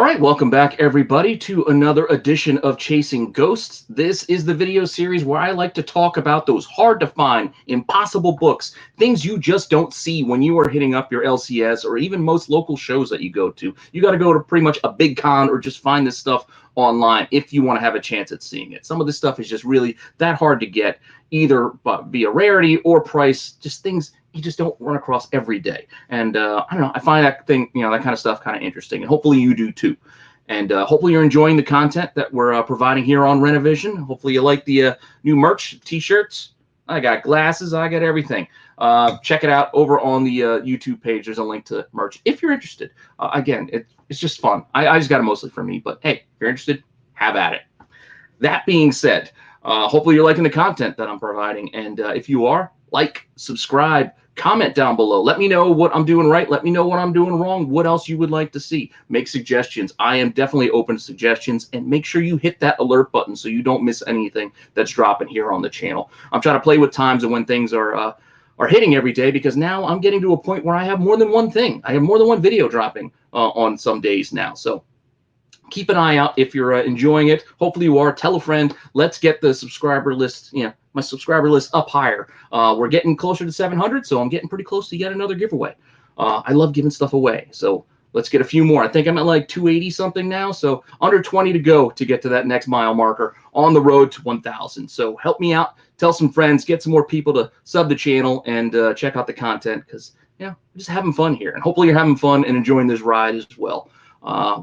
right, welcome back everybody to another edition of Chasing Ghosts. This is the video series where I like to talk about those hard to find, impossible books, things you just don't see when you are hitting up your LCS or even most local shows that you go to. You got to go to pretty much a big con or just find this stuff online if you want to have a chance at seeing it. Some of this stuff is just really that hard to get, either via rarity or price, just things you just don't run across every day. And I don't know, I find that thing, that kind of stuff kind of interesting, and hopefully you do too. And hopefully you're enjoying the content that we're providing here on Rennavision. Hopefully you like the new merch, t-shirts. I got glasses, I got everything. Check it out over on the YouTube page. There's a link to merch if you're interested. Again, it's just fun. I just got it mostly for me, but hey, if you're interested, have at it. That being said, hopefully you're liking the content that I'm providing. And if you are, like, subscribe, comment down below. Let me know what I'm doing right. Let me know what I'm doing wrong. What else you would like to see. Make suggestions. I am definitely open to suggestions. And make sure you hit that alert button so you don't miss anything that's dropping here on the channel. I'm trying to play with times and when things are hitting every day, because now I'm getting to a point where I have more than one thing. I have more than one video dropping on some days now. So keep an eye out if you're enjoying it. Hopefully you are. Tell a friend. Let's get the subscriber list, my subscriber list up higher. We're getting closer to 700, so I'm getting pretty close to yet another giveaway. I love giving stuff away, so let's get a few more. I think I'm at like 280 something now, so under 20 to go to get to that next mile marker on the road to 1,000. So help me out. Tell some friends. Get some more people to sub the channel and check out the content, because we're just having fun here, and hopefully you're having fun and enjoying this ride as well.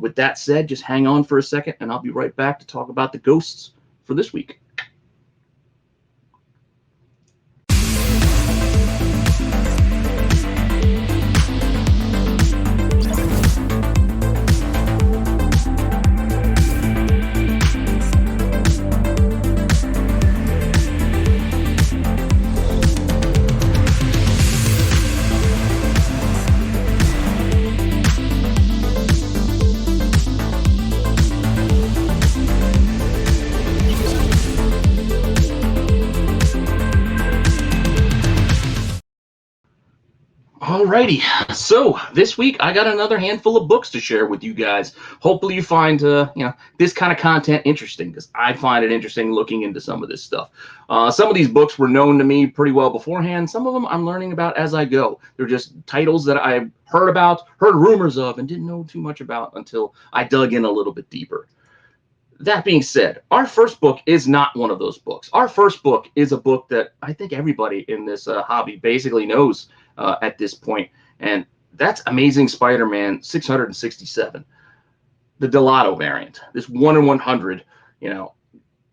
With that said, just hang on for a second, and I'll be right back to talk about the ghosts for this week. Alrighty, so this week I got another handful of books to share with you guys. Hopefully you find this kind of content interesting, because I find it interesting looking into some of this stuff. Some of these books were known to me pretty well beforehand. Some of them I'm learning about as I go. They're just titles that I've heard about, heard rumors of, and didn't know too much about until I dug in a little bit deeper. That being said, our first book is not one of those books. Our first book is a book that I think everybody in this hobby basically knows at this point, and that's Amazing Spider-Man 667, the Delato variant. This 1 in 100,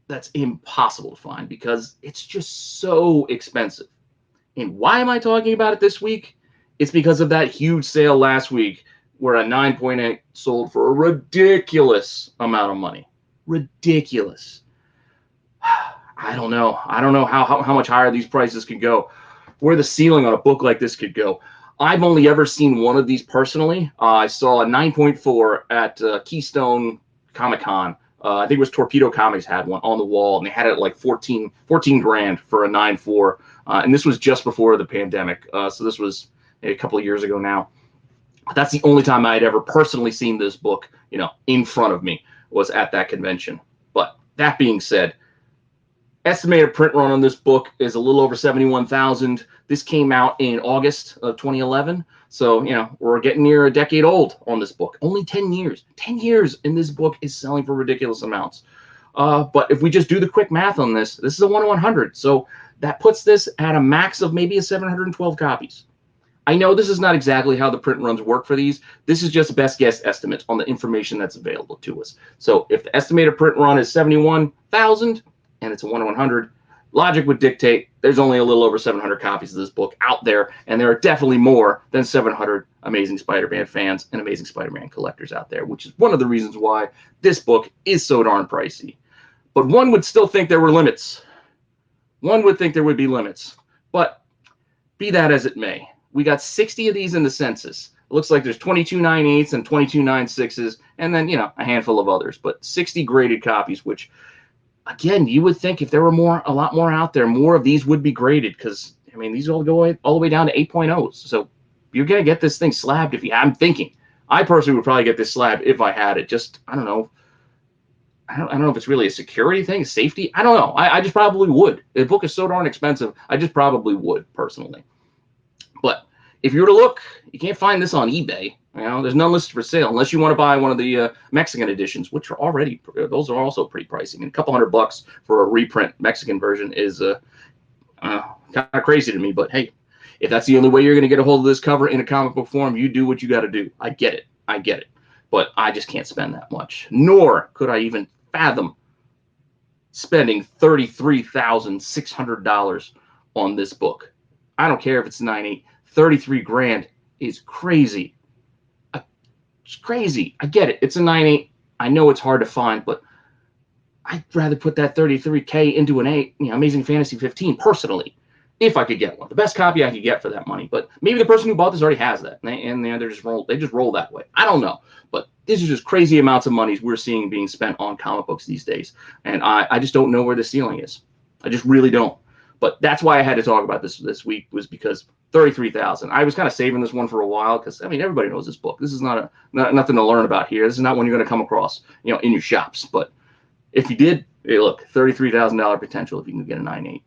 that's impossible to find because it's just so expensive. And why am I talking about it this week? It's because of that huge sale last week where a 9.8 sold for a ridiculous amount of money. Ridiculous. I don't know how much higher these prices could go, where the ceiling on a book like this could go. I've only ever seen one of these personally. I saw a 9.4 at Keystone Comic-Con. I think it was Torpedo Comics had one on the wall, and they had it at like 14 grand for a 9.4. And this was just before the pandemic. So this was a couple of years ago now. That's the only time I had ever personally seen this book, in front of me, was at that convention. But that being said, estimated print run on this book is a little over 71,000. This came out in August of 2011. So, we're getting near a decade old on this book. Only 10 years. 10 years in this book is selling for ridiculous amounts. But if we just do the quick math on this, this is a 1 in 100. So that puts this at a max of maybe 712 copies. I know this is not exactly how the print runs work for these. This is just best guess estimates on the information that's available to us. So if the estimated print run is 71,000 and it's a 1 in 100, logic would dictate there's only a little over 700 copies of this book out there, and there are definitely more than 700 Amazing Spider-Man fans and Amazing Spider-Man collectors out there, which is one of the reasons why this book is so darn pricey. But one would still think there were limits. One would think there would be limits. But be that as it may, we got 60 of these in the census. It looks like there's 22 9/8s and 22 9/6s, and then, a handful of others, but 60 graded copies, which, again, you would think if there were a lot more out there, more of these would be graded, because, these all go all the way down to 8.0s. So you're going to get this thing slabbed if you, I'm thinking, I personally would probably get this slab if I had it. Just, I don't know. I don't know if it's really a security thing, safety. I don't know. I just probably would. The book is so darn expensive. I just probably would personally. But if you were to look, you can't find this on eBay. You know, there's none listed for sale unless you want to buy one of the Mexican editions, which are already, those are also pretty pricey. I mean, a couple $100 for a reprint Mexican version is kind of crazy to me. But hey, if that's the only way you're going to get a hold of this cover in a comic book form, you do what you got to do. I get it. I get it. But I just can't spend that much. Nor could I even fathom spending $33,600 on this book. I don't care if it's 9.8. 33 grand is crazy. It's crazy. I get it. It's a 9.8. I know it's hard to find, but I'd rather put that 33K into an Amazing Fantasy 15 personally, if I could get one. The best copy I could get for that money. But maybe the person who bought this already has that, and they just roll that way. I don't know. But these are just crazy amounts of money we're seeing being spent on comic books these days. And I just don't know where the ceiling is. I just really don't. But that's why I had to talk about this week, was because $33,000. I was kind of saving this one for a while because, I mean, everybody knows this book. This is not nothing to learn about here. This is not one you're going to come across, in your shops. But if you did, hey, look, $33,000 potential if you can get a 9.8.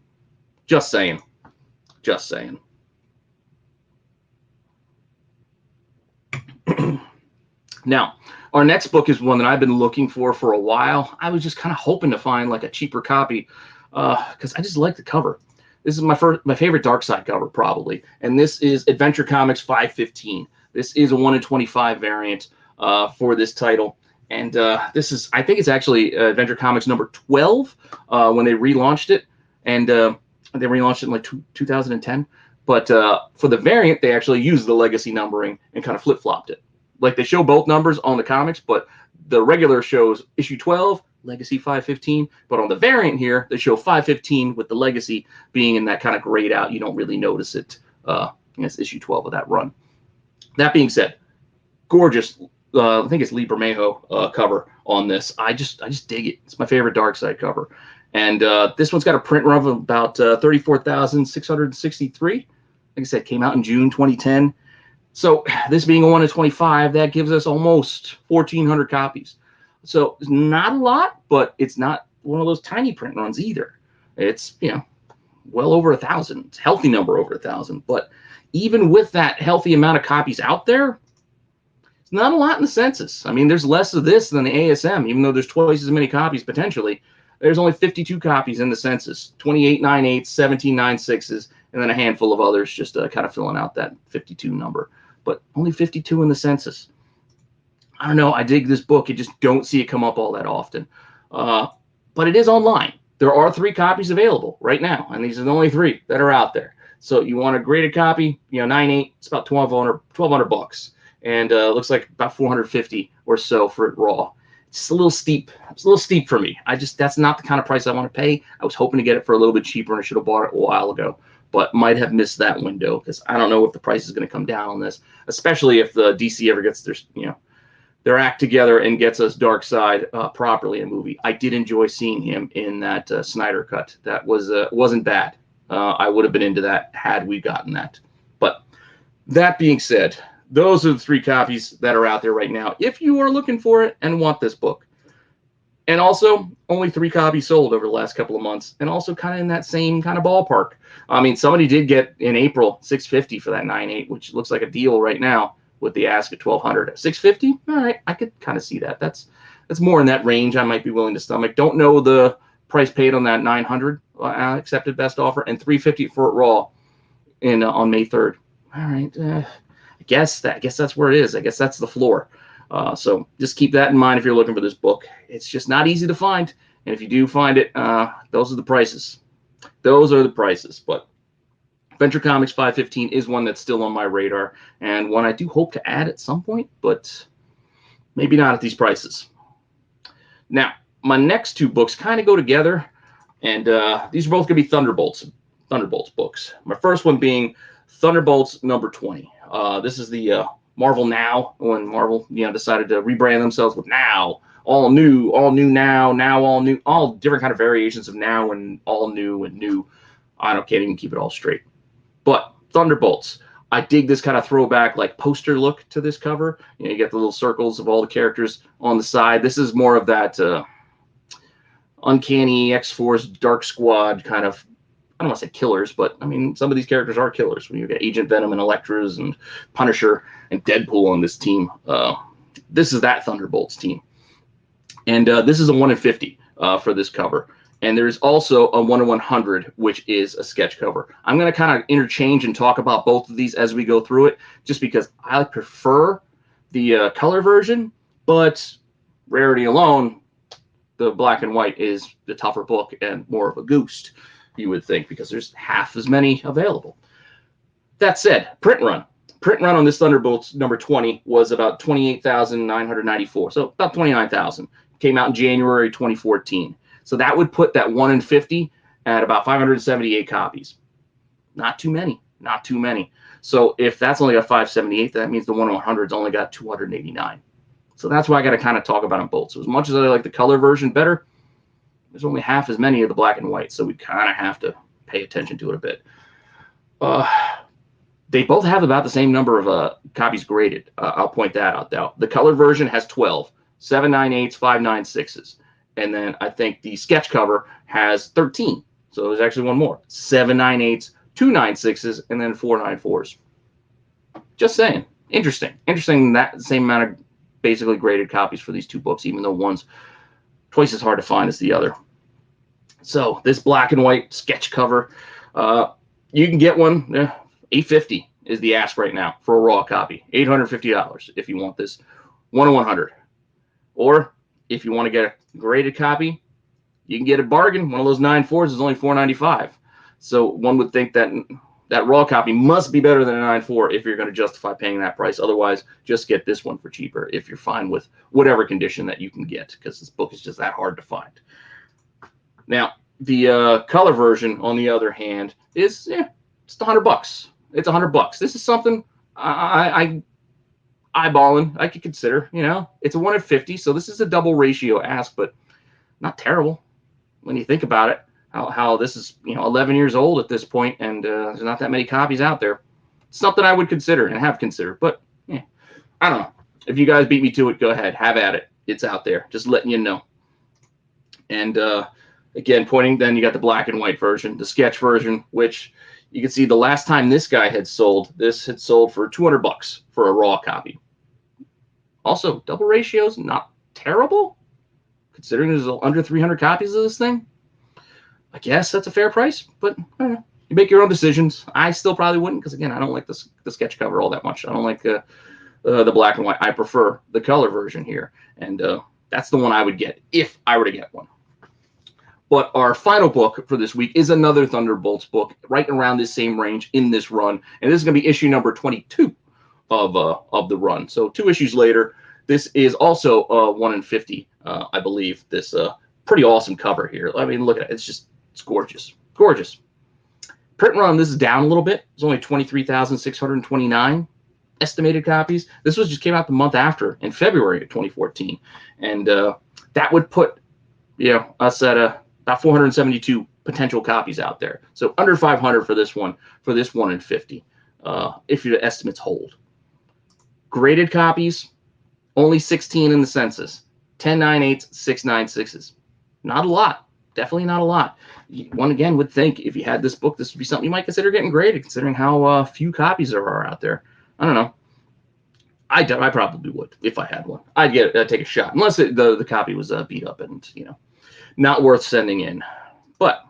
Just saying. Just saying. Now, our next book is one that I've been looking for a while. I was just kind of hoping to find like a cheaper copy because I just like the cover. This is my favorite darkseid cover probably, and this is Adventure Comics 515. This is a 1 in 25 variant for this title, and this is, I think it's actually Adventure Comics number 12 when they relaunched it, and they relaunched it in like 2010. But for the variant, they actually used the legacy numbering and kind of flip-flopped it. Like they show both numbers on the comics, but the regular shows issue 12, legacy 515. But on the variant here, they show 515 with the legacy being in that kind of grayed out. You don't really notice it. It's issue 12 of that run. That being said, gorgeous. I think it's Lee Bermejo cover on this. I just dig it. It's my favorite darkseid cover. And this one's got a print run of about 34,663. Like I said, came out in June 2010. So this being a 1 in 25, that gives us almost 1,400 copies. So it's not a lot, but it's not one of those tiny print runs either. It's, well over 1,000. It's a healthy number over 1,000. But even with that healthy amount of copies out there, it's not a lot in the census. I mean, there's less of this than the ASM, even though there's twice as many copies potentially. There's only 52 copies in the census, 28 9/8, 17 9/6s, and then a handful of others just kind of filling out that 52 number. But only 52 in the census. I don't know. I dig this book. You just don't see it come up all that often. But it is online. There are 3 copies available right now, and these are the only 3 that are out there. So you want a graded copy, 9/8, it's about $1,200, and looks like about 450 or so for it raw. It's a little steep. It's a little steep for me. That's not the kind of price I want to pay. I was hoping to get it for a little bit cheaper, and I should have bought it a while ago, but might have missed that window because I don't know if the price is going to come down on this, especially if the DC ever gets their act together and gets us Darkseid properly in a movie. I did enjoy seeing him in that Snyder cut. That wasn't bad. I would have been into that had we gotten that. But that being said, those are the 3 copies that are out there right now if you are looking for it and want this book. And also, only 3 copies sold over the last couple of months, and also kind of in that same kind of ballpark. I mean, somebody did get in April $650 for that 9/8, which looks like a deal right now with the ask at $1,200. At $650, all right, I could kind of see that. That's more in that range I might be willing to stomach. Don't know the price paid on that 900 accepted best offer, and $350 for it raw on May 3rd. All right, I guess that's where it is. I guess that's the floor. So just keep that in mind if you're looking for this book. It's just not easy to find, and if you do find it, those are the prices. Those are the prices. But Adventure Comics 515 is one that's still on my radar, and one I do hope to add at some point, but maybe not at these prices. Now, my next 2 books kind of go together, and these are both going to be Thunderbolts books. My first one being Thunderbolts number 20. This is the Marvel Now, when Marvel decided to rebrand themselves with Now, all new now, all new, all different kind of variations of now and all new and new. I can't even keep it all straight. But Thunderbolts, I dig this kind of throwback, like poster look to this cover. You know, you get the little circles of all the characters on the side. This is more of that uncanny X-Force Dark Squad kind of, I don't want to say killers, but I mean, some of these characters are killers. When you get Agent Venom and Elektra's and Punisher and Deadpool on this team, this is that Thunderbolts team. And this is a 1 in 50 for this cover. And there's also a 1 in 100, which is a sketch cover. I'm going to kind of interchange and talk about both of these as we go through it, just because I prefer the color version, but rarity alone, the black and white is the tougher book and more of a goose, you would think, because there's half as many available. That said, print run on this Thunderbolts number 20 was about 28,994, so about 29,000. Came out in January 2014. So that would put that 1 in 50 at about 578 copies. Not too many, not too many. So if that's only got 578, that means the 1 in 100's only got 289. So that's why I got to kind of talk about them both. So as much as I like the color version better, there's only half as many of the black and white, so we kind of have to pay attention to it a bit. They both have about the same number of copies graded. I'll point that out now. The color version has 12, 798s, 596s. And then I think the sketch cover has 13. So there's actually one more. 798s, 296s, and then 494s. Just saying. Interesting. Interesting that same amount of basically graded copies for these two books, even though one's twice as hard to find as the other. So this black and white sketch cover, you can get one. $850 is the ask right now for a raw copy. $850 if you want this 1 in 100. Or if you want to get a graded copy, you can get a bargain. One of those 9.4s is only $4.95. So one would think that that raw copy must be better than a 9.4 if you're going to justify paying that price. Otherwise, just get this one for cheaper if you're fine with whatever condition that you can get, because this book is just that hard to find. Now, the color version, on the other hand, is just $100. It's $100. This is something I eyeballing I could consider. You know, it's a 1 in 50, so this is a double ratio ask, but not terrible when you think about it. How this is 11 years old at this point, and there's not that many copies out there. It's something I would consider and have considered, but I don't know. If you guys beat me to it, go ahead, have at it. It's out there, just letting you know. And again, pointing, then you got the black and white version, the sketch version, which you can see the last time this guy had sold, this had sold for $200 for a raw copy. Also, double ratios, not terrible, considering there's under 300 copies of this thing. I guess that's a fair price, but I don't know. You make your own decisions. I still probably wouldn't, because again, I don't like the sketch cover all that much. I don't like the black and white. I prefer the color version here, and that's the one I would get if I were to get one. But our final book for this week is another Thunderbolts book, right around this same range in this run, and this is going to be issue number 22 of the run. So 2 issues later, this is also 1 in 50, I believe. This pretty awesome cover here. I mean, look at it. It's gorgeous. Gorgeous. Print run, this is down a little bit. It's only 23,629 estimated copies. This just came out the month after, in February of 2014. And that would put us at about 472 potential copies out there. So under 500 for this 1 in 50, if your estimates hold. Graded copies, only 16 in the census. 10 9/8, 6 9/6. Not a lot. Definitely not a lot. One again would think if you had this book, this would be something you might consider getting graded, considering how few copies there are out there. I don't know. I probably would if I had one. I'd take a shot, unless the copy was beat up and not worth sending in. But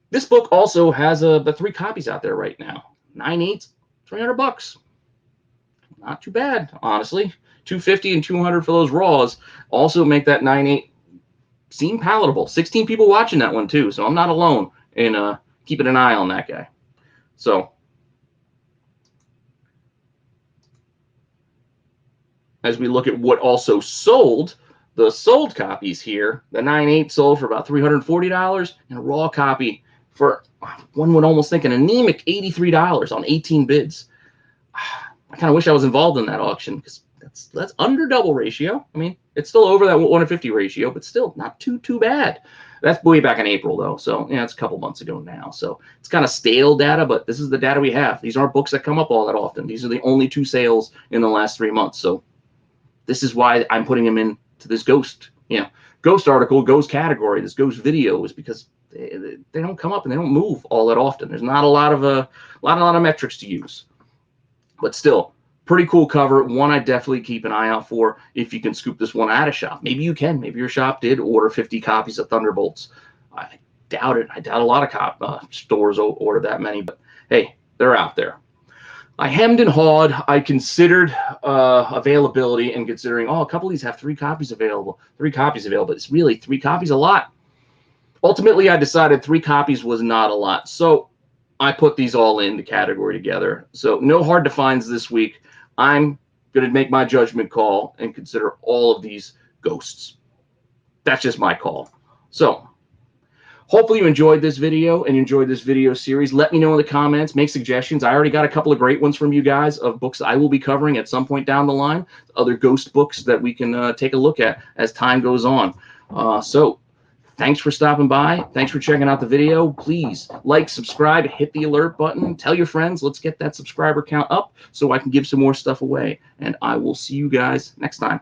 this book also has the 3 copies out there right now. 9/8, $300. Not too bad, honestly. $250 and $200 for those raws also make that 9/8 seem palatable. 16 people watching that one too, so I'm not alone in keeping an eye on that guy. So as we look at what also sold, the sold copies here, the 9/8 sold for about $340, and a raw copy for, one would almost think, an anemic $83 on 18 bids. I kind of wish I was involved in that auction, because that's under double ratio. I mean, it's still over that 1 in 50 ratio, but still not too bad. That's way back in April, though. So, yeah, it's a couple months ago now. So it's kind of stale data, but this is the data we have. These aren't books that come up all that often. These are the only 2 sales in the last 3 months. So this is why I'm putting them into this ghost, ghost article, ghost category, this ghost video, is because they don't come up and they don't move all that often. There's not a lot of metrics to use, but still, pretty cool cover. One I definitely keep an eye out for if you can scoop this one out of shop. Maybe you can. Maybe your shop did order 50 copies of Thunderbolts. I doubt it. I doubt a lot of stores order that many, but hey, they're out there. I hemmed and hawed. I considered availability and considering, a couple of these have 3 copies available. 3 copies available. It's really 3 copies a lot. Ultimately, I decided 3 copies was not a lot. So I put these all in the category together. So no hard to finds this week. I'm going to make my judgment call and consider all of these ghosts. That's just my call. So hopefully you enjoyed this video and enjoyed this video series. Let me know in the comments. Make suggestions. I already got a couple of great ones from you guys of books I will be covering at some point down the line. Other ghost books that we can take a look at as time goes on. So thanks for stopping by. Thanks for checking out the video. Please like, subscribe, hit the alert button. Tell your friends. Let's get that subscriber count up so I can give some more stuff away. And I will see you guys next time.